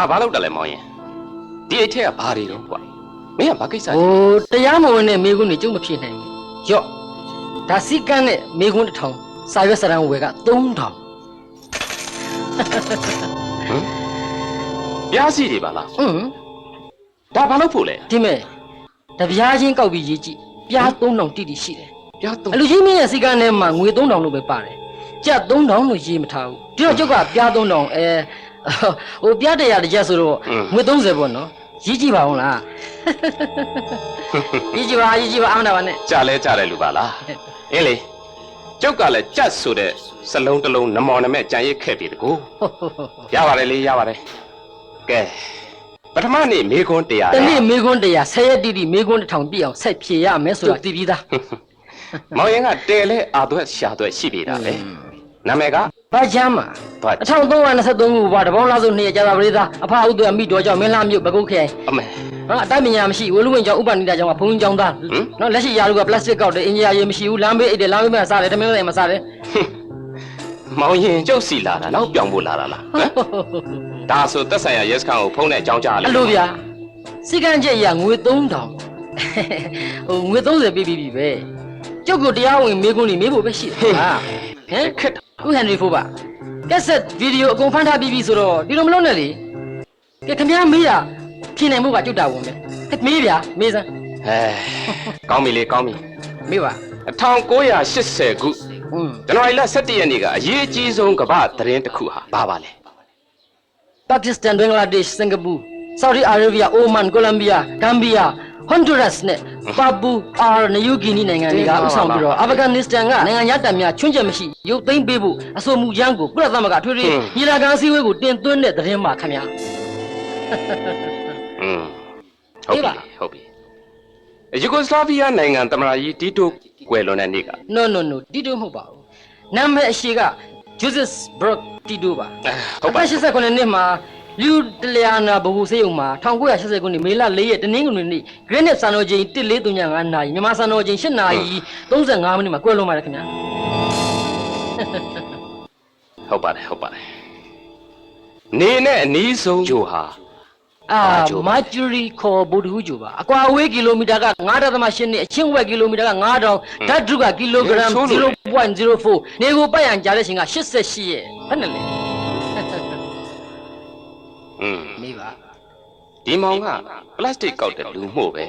ဒါဘာလို့တက်လဲမောင်ရင်ဒီအိတ်ထက်ကဘာတွေတော့ကွာမင်းကဘာကိစ္စလဲ ဟိုတရားမဝင်တဲ့မိကွန်းတွေကျုပ်မဖြစ်နိုင်ဘူးရော့ဒါစီကန်းနဲ့မိကွန်းတစ်ထောင်စာရွက်စာတမ်းဝယ်က3000 ဟမ်ပြားစီတွေပါလားဒါဘာလို့ဖို့လဲ ဒီမဲ့တပြားချင်းကောက်ပြီးရေးကြည့်ပြား3000တိတိရှိတယ် ပြားတော့ အလူကြီးမင်းရဲ့စီကန်းထဲမှာငွေ3000လို့ပဲပါတယ်ကြက်3000လို့ရေးမထားဘူးဒီတော့ကျုပ်ကပြား3000ဟိုပြား100တစ်ချက်ဆိုတော့ငွေ30ပေါ့နော်ရေးကြည့်ပါဦးလားရေးကြည့်ပါအားမနာပါနဲ့ ကြားလဲလူပါလားအင်းလေကျုပ်ကလည်းကြက်ဆိုတဲ့စလုံးတစ်လုံးနမော်နမဲ့ကြံရစ်ခဲ့ပြီတကူရပါတယ်လေရပါတယ်ကဲပထမနေ့မေခွန်းတရား တနေ့မေခွန်းတရား10ရက်တိတိမေခွန်း1000ပြည့်အောင်ဆက်ဖြေရမယ်ဆိုတာသိပြီးသား မောင်ရင်ကတဲလဲအာသွက်ရှာသွက်ရှိပြီတာပဲနာမည်က ဘာချမ်းမှာ1323ခုဘွားတပေါင်းလားစု2ရက်ကြာတာပရိသအဖအုပ်သွဲမိတော်ကြောင့်မင်းလာမြို့ဘကုတ်ခဲ အမေ နော်အတိုင်းပညာမရှိဝလူဝင်ကြောင့်ဥပနိဒာကြောင့်ဘုံကြောင့်သားနော်လက်ရှိရာလူကပလတ်စတစ်ကောက်တယ်အင်ဂျီယာရေးမရှိဘူးလမ်းဘေးအိတ်တယ်လမ်းဘေးမှာစားတယ်တမင်းလည်းမစားတယ် မောင်ရင်ကျုပ်စီလာတာတော့ပြောင်းဖို့လာတာလားဟမ်ဒါဆိုသက်ဆိုင်ရာရဲစခန်းကိုဖုန်းနဲ့အကြောင်းကြားလိုက် အဲ့လိုဗျာစီကံချက်ရငွေ3000ဟိုငွေ30ပေးပြီးပဲကျုပ်ကတရားဝင်မေးခွန်းနေမေးဖို့ပဲရှိတယ်ဟာဟမ်ခက်ဦးဟန်ရီဖိုးပါကက်ဆက်ဗီဒီယိုအကုန်ဖမ်းထားပြီးပြီဆိုတော့ဒီလိုမလုပ်နဲ့လေကဲခင်ဗျားမေးတာဖြေနိုင်မှုကကျွတ်တာဝင်ပဲမေးဗျာမေးစမ်း ကောင်းပြီလေကောင်းပြီ မေးပါ 1980ခုဇန်နဝါရီလ17ရက်နေ့ကအရေးအကြီးဆုံးကမ္ဘာသတင်းတစ်ခုဟာဘာပါလဲ ပါကစ္စတန်ဘင်္ဂလားဒေ့ရှ်စင်ကာပူဆော်ဒီအာရေဗျအိုမန်ကိုလံဘီယာဂမ်ဘီယာဟွန်ဒူရပ်စ်နဲ့ပါပူအာနယူဂီနီနိုင်ငံတွေကဥဆောင်ပြီးတော့အာဖဂန်နစ္စတန်ကနိုင်ငံရတပ်များချွင်းချက်မရှိရုပ်သိမ်းပေးဖို့အဆိုမှုရန်ကိုကုလသမဂ္ဂထွေထွေညီလာခံအစည်းအဝေးကိုတင်သွင်းတဲ့သတင်းမှာခင်ဗျာ ဟုတ်ပြီယူဂိုစလာဗီးယားနိုင်ငံသမ္မတကြီးတီတိုကွယ်လွန်တဲ့နေ့က No တီတိုမဟုတ်ပါဘူးနာမည်အရှိကဂျိုဇက်ဘရော့တီတိုပါဟုတ်ပါ89နှစ်မှာလူတလျာနာဘဘူစေယုံမှာ1980ခုနှစ်မေလ4ရက်တနင်္ဂနွေနေ့ဂရင်းနစ်စံတော်ချိန်1435နာရီမြန်မာစံတော်ချိန်8နာရီ35မိနစ်မှာကွယ်လွန်ပါတယ်ခင်ဗျာ ဟုတ်ပါတယ်နေနဲ့အနီးဆုံးဂျိုဟာ မာဂျူရီခေါ်ဗုဒ္ဓဟူးဂျိုပါအကွာအဝေးကီလိုမီတာက 9.8 နှစ်အချင်းဝက်ကီလိုမီတာက 9000ဓာတ်ဒုကကီလိုဂရမ် 0.04 နေကိုပတ်ရန်ကြားတဲ့ချိန်က88ရဲ့ဘယ်နဲ့လဲမေးပါ ဒီမောင်ကပလတ်စတစ်ကောက်တဲ့လူမှုပဲ